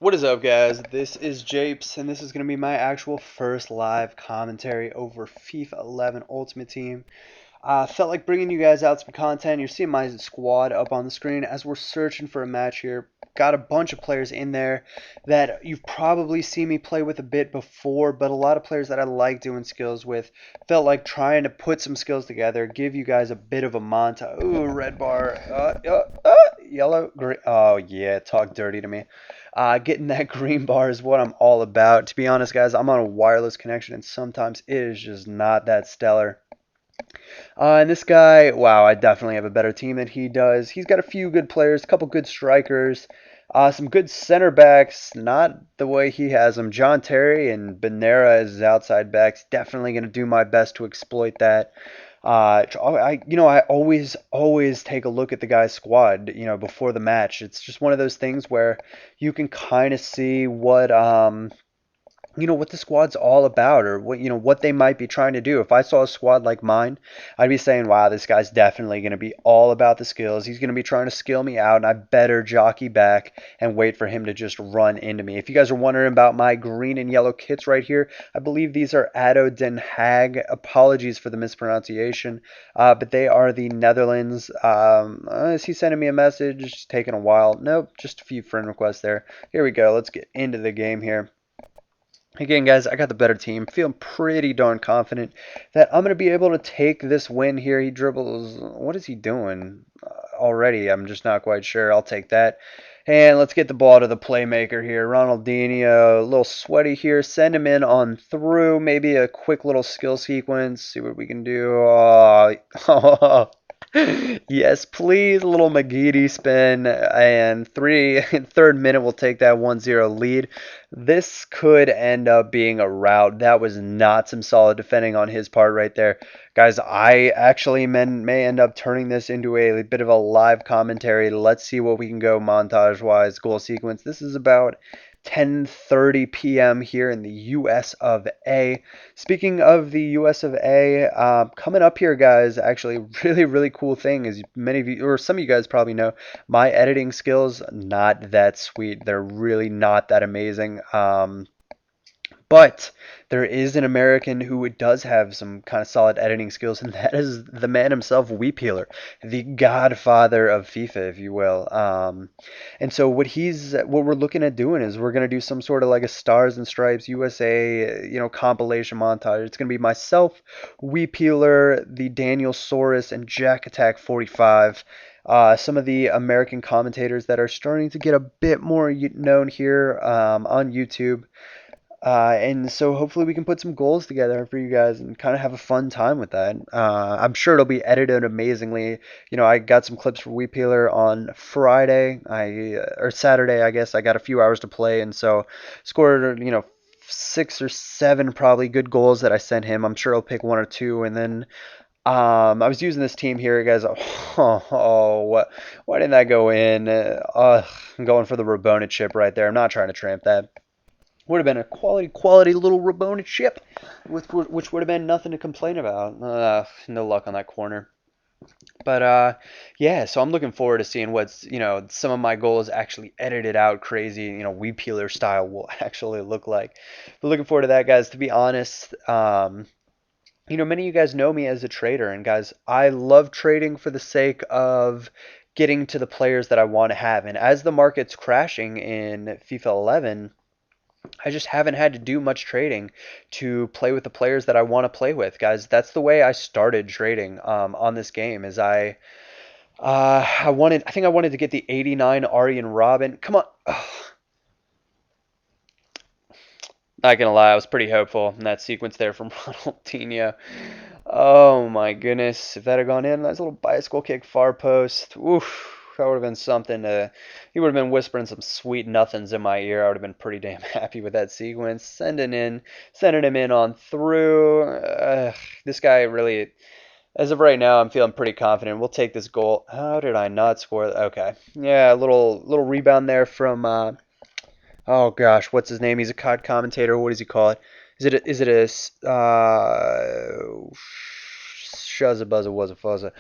What is up, guys? This is Japes, and this is going to be my actual first live commentary over FIFA 11 Ultimate Team. Felt like bringing you guys out some content. You're seeing my squad up on the screen as we're searching for a match here. Got a bunch of players in there that you've probably seen me play with a bit before, but a lot of players that I like doing skills with. Felt like trying to put some skills together, give you guys a bit of a montage. Ooh, red bar. Yellow, green. Oh, yeah, talk dirty to me. Getting that green bar is what I'm all about. To be honest, guys, I'm on a wireless connection, and sometimes it is just not that stellar. And this guy, wow, I definitely have a better team than he does. He's got a few good players, a couple good strikers, some good center backs, not the way he has them. John Terry and Benera as his outside backs. Definitely going to do my best to exploit that. I always take a look at the guy's squad, before the match. It's just one of those things where you can kind of see what the squad's all about, or what they might be trying to do. If I saw a squad like mine, I'd be saying, wow, this guy's definitely going to be all about the skills. He's going to be trying to skill me out, and I better jockey back and wait for him to just run into me. If you guys are wondering about my green and yellow kits right here, I believe these are Ado Den Haag. Apologies for the mispronunciation, but they are the Netherlands. Is he sending me a message? It's taking a while. Nope, just a few friend requests there. Here we go. Let's get into the game here. Again, guys, I got the better team. Feeling pretty darn confident that I'm going to be able to take this win here. He dribbles. What is he doing already? I'm just not quite sure. I'll take that. And let's get the ball to the playmaker here. Ronaldinho, a little sweaty here. Send him in on through. Maybe a quick little skill sequence. See what we can do. Yes, please. A little McGeady spin. And third minute, we'll take that 1-0 lead. This could end up being a rout. That was not some solid defending on his part right there. Guys, I actually may end up turning this into a bit of a live commentary. Let's see what we can go montage-wise, goal sequence. This is about 10:30 p.m. here in the U.S. of A. Speaking of the U.S. of A, coming up here, guys, actually, really cool thing is many of you, or some of you guys probably know, my editing skills, not that sweet. They're really not that amazing. But there is an American who does have some kind of solid editing skills, and that is the man himself, Weep Healer, the godfather of FIFA, if you will. And so what we're looking at doing is we're gonna do some sort of like a Stars and Stripes USA, compilation montage. It's gonna be myself, Weep Healer, the Daniel Soros, and Jack Attack 45. Some of the American commentators that are starting to get a bit more known here on YouTube. And so hopefully we can put some goals together for you guys and kind of have a fun time with that. I'm sure it'll be edited amazingly. I got some clips for Weep Healer on Friday, or Saturday, I guess. I got a few hours to play, and so scored, 6 or 7 probably good goals that I sent him. I'm sure I'll pick 1 or 2, and then I was using this team here, guys. What? Why didn't that go in? I'm going for the Rabona chip right there. I'm not trying to tramp that. Would have been a quality little Rabona chip, which would have been nothing to complain about. No luck on that corner. But yeah, so I'm looking forward to seeing what's some of my goals actually edited out crazy, weed peeler style will actually look like. But looking forward to that, guys. To be honest, many of you guys know me as a trader, and guys, I love trading for the sake of getting to the players that I want to have. And as the market's crashing in FIFA 11. I just haven't had to do much trading to play with the players that I want to play with, guys. That's the way I started trading on this game. Is I think I wanted to get the 89 Aryan Robin. Come on. Ugh. Not gonna lie, I was pretty hopeful in that sequence there from Ronaldinho. Oh my goodness. If that had gone in, nice little bicycle kick far post. Oof. That would have been something to. He would have been whispering some sweet nothings in my ear. I would have been pretty damn happy with that sequence. Sending him in on through. This guy really. As of right now, I'm feeling pretty confident. We'll take this goal. How did I not score? Okay. Yeah, a little rebound there from. Oh gosh, what's his name? He's a COD commentator. What does he call it? Is it a Shuzza Buzza was a fuzza?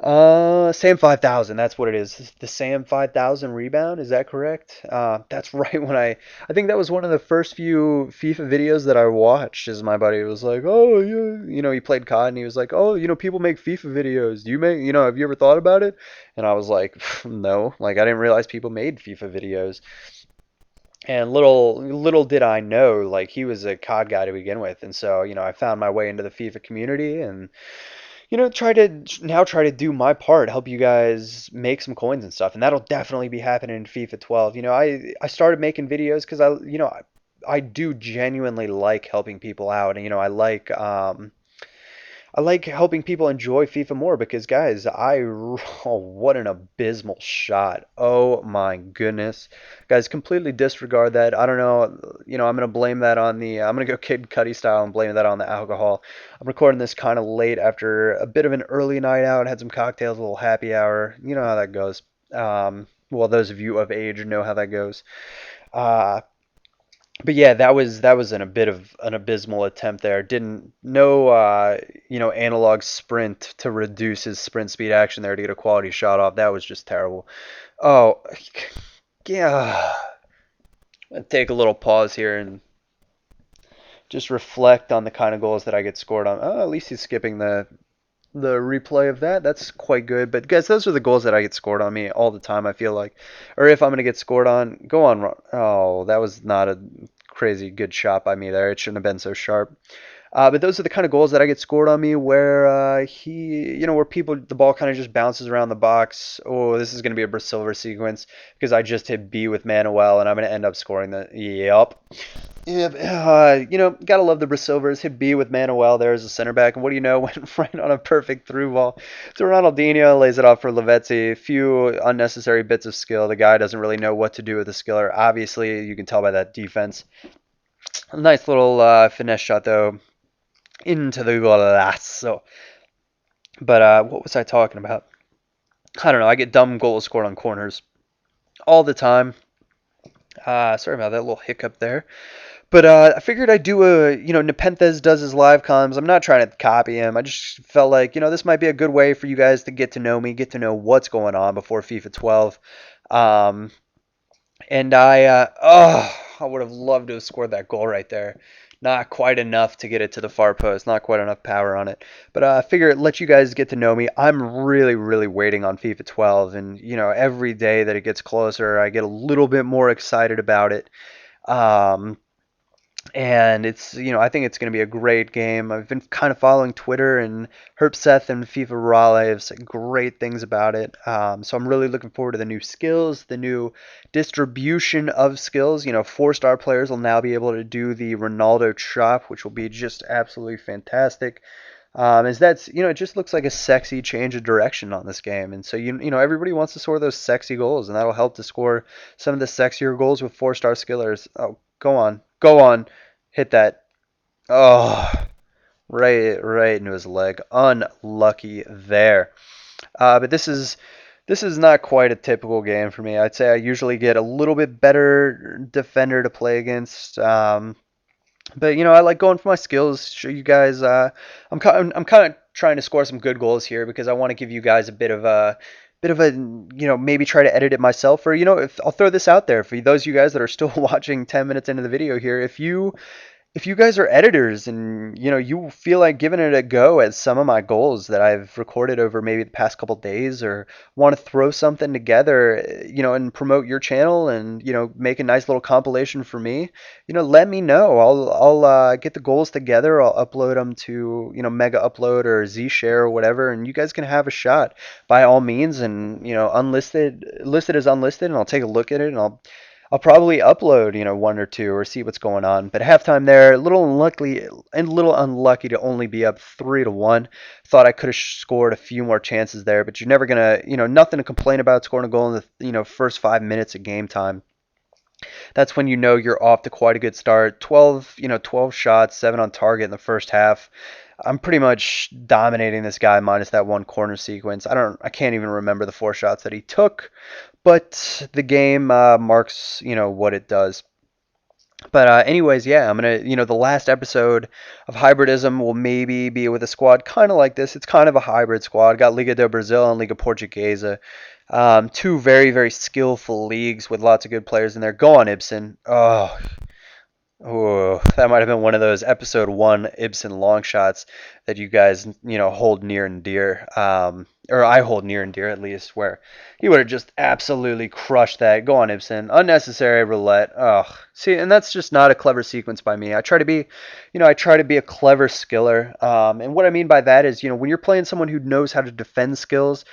Sam 5000, that's what it is. The Sam 5000 rebound, is that correct? That's right when I think that was one of the first few FIFA videos that I watched. Is my buddy was like, "Oh, yeah, he played COD and he was like, "Oh, people make FIFA videos. Do you make, have you ever thought about it?" And I was like, "No, like I didn't realize people made FIFA videos." And little did I know, like he was a COD guy to begin with, and so I found my way into the FIFA community and try to do my part, help you guys make some coins and stuff, and that'll definitely be happening in FIFA 12. I started making videos because I do genuinely like helping people out, and I like helping people enjoy FIFA more because, guys, oh, what an abysmal shot. Oh my goodness. Guys, completely disregard that. I don't know. I'm going to blame that on I'm going to go Kid Cudi style and blame that on the alcohol. I'm recording this kind of late after a bit of an early night out, had some cocktails, a little happy hour. You know how that goes. Well, those of you of age know how that goes. Uh, but yeah, that was a bit of an abysmal attempt there. Didn't no analog sprint to reduce his sprint speed action there to get a quality shot off. That was just terrible. Oh, yeah. Take a little pause here and just reflect on the kind of goals that I get scored on. Oh, at least he's skipping the replay of that. That's quite good. But guys, those are the goals that I get scored on me all the time, I feel like. Or if I'm going to get scored on, go on. Oh, that was not a crazy good shot by me there. It shouldn't have been so sharp. But those are the kind of goals that I get scored on me where where the ball kind of just bounces around the box. Oh, this is going to be a Silver sequence because I just hit B with Manuel and I'm going to end up scoring the, yep. Yeah, gotta love the Silvers. Hit B with Manuel there as a center back, and what do you know? Went right on a perfect through ball to Ronaldinho, lays it off for Lavezzi. A few unnecessary bits of skill. The guy doesn't really know what to do with the skiller. Obviously, you can tell by that defense. A nice little finesse shot though into the golazo. But what was I talking about? I don't know. I get dumb goals scored on corners all the time. Sorry about that little hiccup there. But I figured I'd do Nepenthes does his live comms. I'm not trying to copy him. I just felt like, this might be a good way for you guys to get to know me, get to know what's going on before FIFA 12. Um, and I would have loved to have scored that goal right there. Not quite enough to get it to the far post. Not quite enough power on it. But I figure let you guys get to know me. I'm really, really waiting on FIFA 12. And, every day that it gets closer, I get a little bit more excited about it. Um, and I think it's going to be a great game. I've been kind of following Twitter, and Herpseth and FIFA Raleigh have said great things about it. So I'm really looking forward to the new skills, the new distribution of skills. 4-star players will now be able to do the Ronaldo chop, which will be just absolutely fantastic. Is that's It just looks like a sexy change of direction on this game, and so everybody wants to score those sexy goals, and that'll help to score some of the sexier goals with 4-star skillers. Oh, go on, hit that. Oh, right into his leg. Unlucky there. But this is not quite a typical game for me. I'd say I usually get a little bit better defender to play against. But I like going for my skills. Show you guys. I'm kind of trying to score some good goals here because I want to give you guys a bit of a maybe try to edit it myself, or if I'll throw this out there for those of you guys that are still watching 10 minutes into the video here. If you guys are editors and you feel like giving it a go at some of my goals that I've recorded over maybe the past couple days, or want to throw something together, and promote your channel and make a nice little compilation for me, let me know. I'll get the goals together. I'll upload them to Mega Upload or Z Share or whatever, and you guys can have a shot by all means. And listed as unlisted, and I'll take a look at it, and I'll probably upload, one or two or see what's going on. But halftime there, a little unlucky to only be up 3-1. Thought I could have scored a few more chances there, but you're never gonna, nothing to complain about scoring a goal in the, first 5 minutes of game time. That's when you're off to quite a good start. 12 shots, 7 on target in the first half. I'm pretty much dominating this guy minus that one corner sequence. I can't even remember the 4 shots that he took, but the game marks what it does. But anyways, yeah, I'm gonna, the last episode of Hybridism will maybe be with a squad kind of like this. It's kind of a hybrid squad. Got Liga do Brazil and Liga Portuguesa, two very very skillful leagues with lots of good players in there. Go on, Ibsen. Oh, that might have been one of those episode one Ibsen long shots that you guys, hold near and dear. Or I hold near and dear at least, where he would have just absolutely crushed that. Go on, Ibsen. Unnecessary roulette. Ugh. See, and that's just not a clever sequence by me. I try to be a clever skiller. And what I mean by that is, when you're playing someone who knows how to defend skills,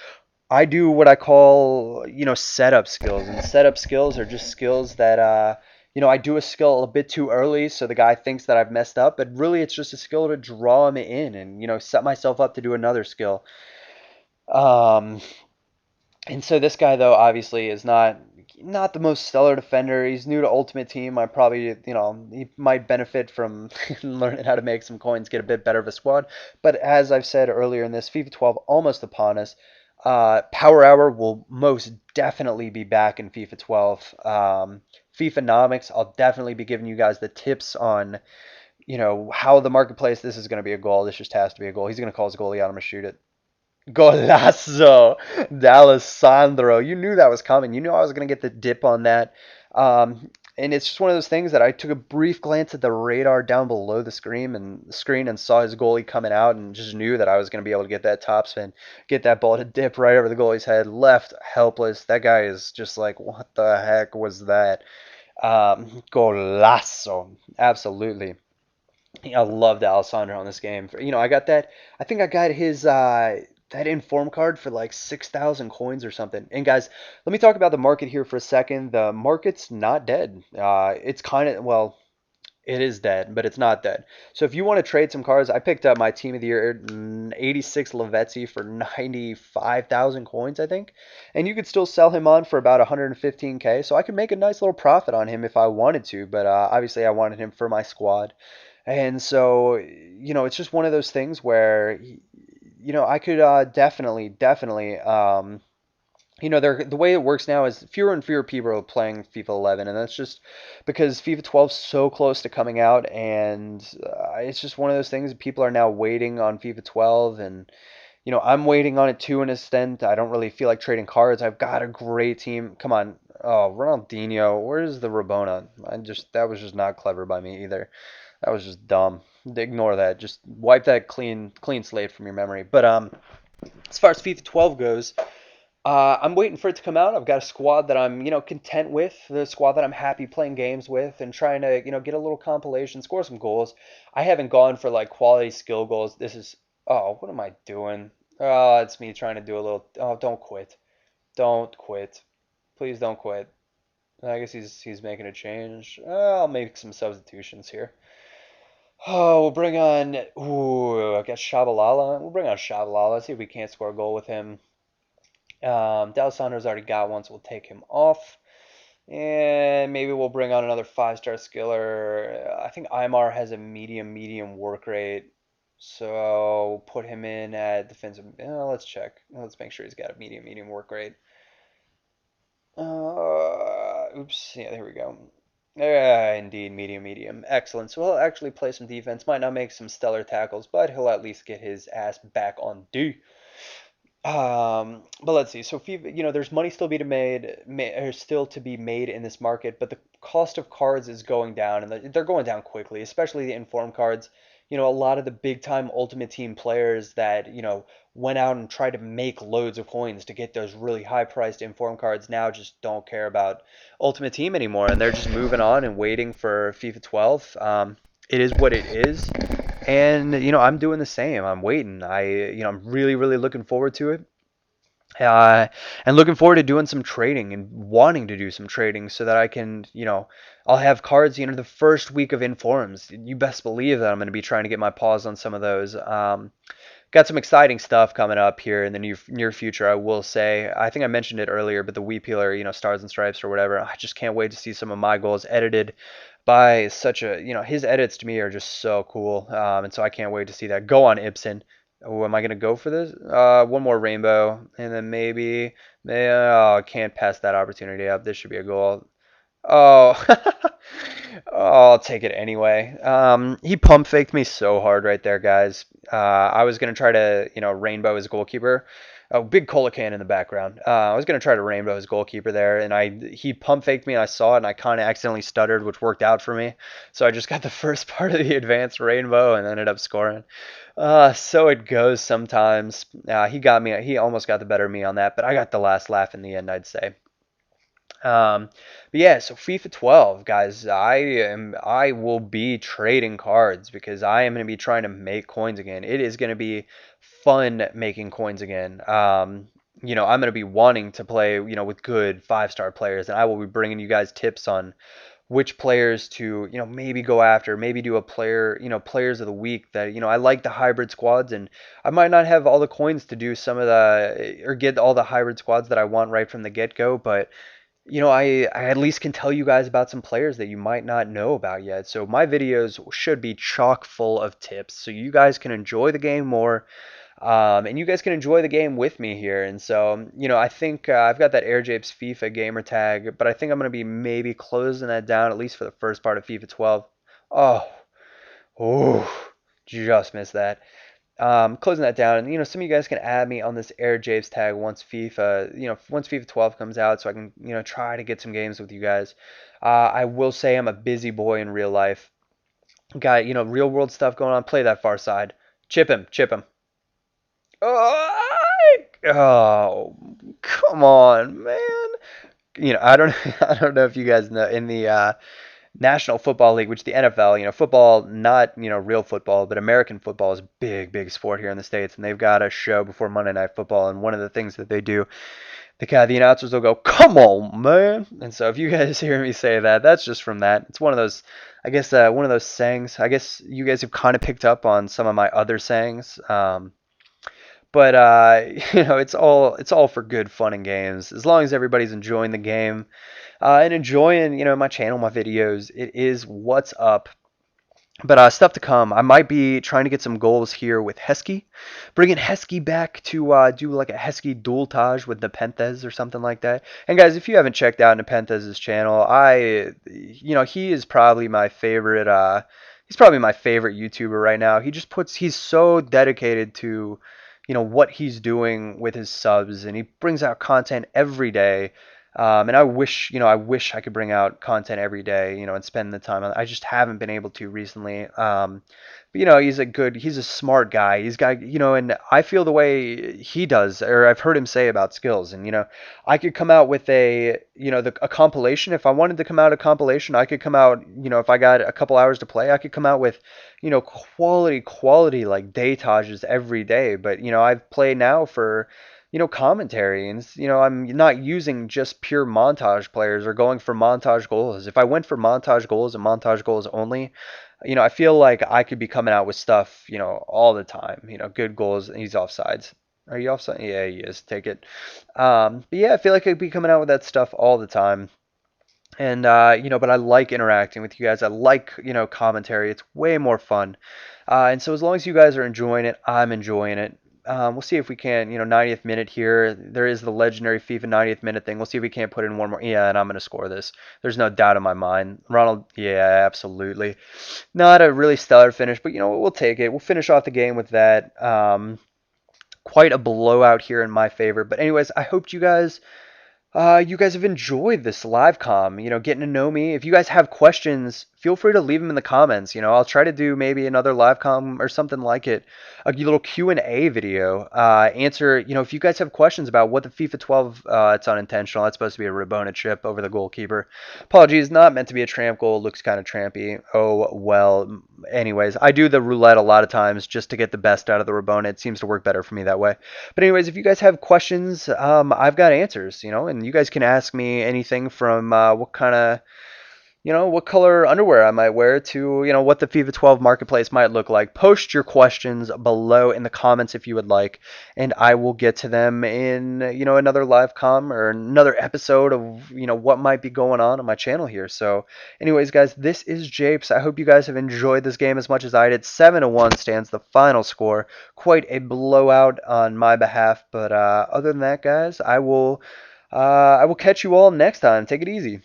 I do what I call, setup skills. And setup skills are just skills that, I do a skill a bit too early so the guy thinks that I've messed up, but really it's just a skill to draw him in and, set myself up to do another skill. Um, and so this guy though obviously is not the most stellar defender. He's new to Ultimate Team. I probably, he might benefit from learning how to make some coins, get a bit better of a squad. But as I've said earlier in this, FIFA 12 almost upon us. Power Hour will most definitely be back in FIFA 12. FIFAnomics, I'll definitely be giving you guys the tips on, how the marketplace. This is going to be a goal. This just has to be a goal. He's going to call his goalie out. I'm going to shoot it. Golazo, D'Alessandro. You knew that was coming. You knew I was going to get the dip on that. And it's just one of those things that I took a brief glance at the radar down below the screen and saw his goalie coming out and just knew that I was going to be able to get that top spin, get that ball to dip right over the goalie's head, left helpless. That guy is just like, what the heck was that? Golazo, absolutely. I loved Alessandro in this game. I got that. I think I got his that inform card for like 6,000 coins or something. And guys, let me talk about the market here for a second. The market's not dead. It's kind of, well, it is dead, but it's not dead. So if you want to trade some cards, I picked up my team of the year 86 Lavezzi for 95,000 coins, I think. And you could still sell him on for about 115K. So I could make a nice little profit on him if I wanted to, but obviously I wanted him for my squad. And so, it's just one of those things where, I could definitely, the way it works now is fewer and fewer people are playing FIFA 11, and that's just because FIFA 12 is so close to coming out, and it's just one of those things. People are now waiting on FIFA 12, and I'm waiting on it too in a extent. I don't really feel like trading cards. I've got a great team. Come on, oh Ronaldinho, where's the Rabona? That was just not clever by me either. That was just dumb. Ignore that. Just wipe that clean slate from your memory. But as far as FIFA 12 goes, I'm waiting for it to come out. I've got a squad that I'm, content with, the squad that I'm happy playing games with, and trying to, get a little compilation, score some goals. I haven't gone for like quality skill goals. Oh, what am I doing? Oh, it's me trying to do a little. Oh, don't quit. Don't quit. Please don't quit. I guess he's making a change. I'll make some substitutions here. Oh, we'll bring on. Ooh, I guess Shabalala. We'll bring on Shabalala. See if we can't score a goal with him. D'Alessandro's already got one, so we'll take him off. And maybe we'll bring on another five-star skiller. I think Aymar has a medium work rate. So we'll put him in at defensive. Let's check. Let's make sure he's got a medium work rate. Oops. Yeah, there we go. Yeah, indeed, medium. Excellent. So he'll actually play some defense. Might not make some stellar tackles, but he'll at least get his ass back on D. But let's see. So FIFA, there's money still be to made, or still to be made in this market, but the cost of cards is going down, and they're going down quickly, especially the inform cards. A lot of the big time Ultimate Team players that went out and tried to make loads of coins to get those really high priced inform cards now just don't care about Ultimate Team anymore, and they're just moving on and waiting for FIFA 12. It is what it is. And I'm doing the same. I'm waiting. I'm really looking forward to it. Uh, and looking forward to doing some trading and wanting to do some trading so that I can, I'll have cards, the first week of informs. You best believe that I'm going to be trying to get my paws on some of those. Got some exciting stuff coming up here in the near future, I will say. I think I mentioned it earlier, but the Wii Peeler, Stars and Stripes or whatever, I just can't wait to see some of my goals edited by such a, his edits to me are just so cool. And so I can't wait to see that. Go on, Ibsen. Oh, am I gonna go for this? One more rainbow, and then oh, I can't pass that opportunity up. This should be a goal. Oh, Oh, I'll take it anyway. He pump faked me so hard right there, guys. I was gonna try to, rainbow his goalkeeper. Oh, big cola can in the background. I was gonna try to rainbow his goalkeeper there, and he pump faked me, and I saw it, and I kind of accidentally stuttered, which worked out for me. So I just got the first part of the advanced rainbow and ended up scoring. So it goes sometimes. He got me. He almost got the better of me on that, but I got the last laugh in the end, I'd say. But yeah, so FIFA 12, guys, I will be trading cards because I am going to be trying to make coins again. It is going to be fun making coins again. I'm going to be wanting to play, with good five-star players, and I will be bringing you guys tips on which players to, maybe go after, maybe do a player, players of the week that, I like the hybrid squads, and I might not have all the coins to do some of the or get all the hybrid squads that I want right from the get-go, but I at least can tell you guys about some players that you might not know about yet. So my videos should be chock full of tips so you guys can enjoy the game more. And you guys can enjoy the game with me here. And so, I think I've got that Air Japes FIFA gamer tag, but I think I'm going to be maybe closing that down at least for the first part of FIFA 12. Oh, oh, just missed that. Closing that down, and some of you guys can add me on this Air Japes tag once FIFA 12 comes out, so I can try to get some games with you guys. I will say I'm a busy boy in real life. Got real world stuff going on. Play that far side. Chip him, chip him. Oh, come on, man. I don't I don't know if you guys know in the National Football League, which the NFL, football, not, real football, but American football is a big, big sport here in the States. And they've got a show before Monday Night Football. And one of the things that they do, the announcers will go, "Come on, man." And so if you guys hear me say that, that's just from that. It's one of those, I guess, one of those sayings. I guess you guys have kind of picked up on some of my other sayings. But it's all for good fun and games. As long as everybody's enjoying the game, and enjoying, my channel, my videos, it is what's up. But stuff to come. I might be trying to get some goals here with Heskey, bringing Heskey back to do like a Heskey dualtage with Nepenthez or something like that. And guys, if you haven't checked out Nepentez's channel, he is probably my favorite. He's probably my favorite YouTuber right now. He's so dedicated to, what he's doing with his subs, and he brings out content every day. And I wish I could bring out content every day, and spend the time on it. I just haven't been able to recently. But he's a smart guy. He's got, and I feel the way he does, or I've heard him say about skills. And, I could come out with a compilation. If I wanted to come out a compilation, I could come out, if I got a couple hours to play, I could come out with, quality like daytages every day. But, I've played now for commentary, and I'm not using just pure montage players or going for montage goals. If I went for montage goals and montage goals only, I feel like I could be coming out with stuff, all the time, good goals. He's offsides. Are you offside? Yeah, he is. Take it. But yeah, I feel like I could be coming out with that stuff all the time. And but I like interacting with you guys. I like, commentary. It's way more fun. And so as long as you guys are enjoying it, I'm enjoying it. We'll see if we can, 90th minute here. There is the legendary FIFA 90th minute thing. We'll see if we can't put in one more. Yeah, and I'm going to score this. There's no doubt in my mind. Ronald, yeah, absolutely. Not a really stellar finish, but we'll take it. We'll finish off the game with that. Quite a blowout here in my favor. But anyways, I hope you guys have enjoyed this live com, getting to know me. If you guys have questions, feel free to leave them in the comments. I'll try to do maybe another live com or something like it, a little Q&A video. Answer, if you guys have questions about what the FIFA 12, it's unintentional. That's supposed to be a Rabona chip over the goalkeeper. Apologies, not meant to be a tramp goal. Looks kind of trampy. Oh, well. Anyways, I do the roulette a lot of times just to get the best out of the Rabona. It seems to work better for me that way. But anyways, if you guys have questions, I've got answers, and you guys can ask me anything from what kind of, what color underwear I might wear to, what the FIFA 12 marketplace might look like. Post your questions below in the comments if you would like, and I will get to them in, another live com or another episode of, what might be going on my channel here. So anyways, guys, this is Japes. I hope you guys have enjoyed this game as much as I did. 7-1 stands the final score. Quite a blowout on my behalf, but other than that, guys, I will catch you all next time. Take it easy.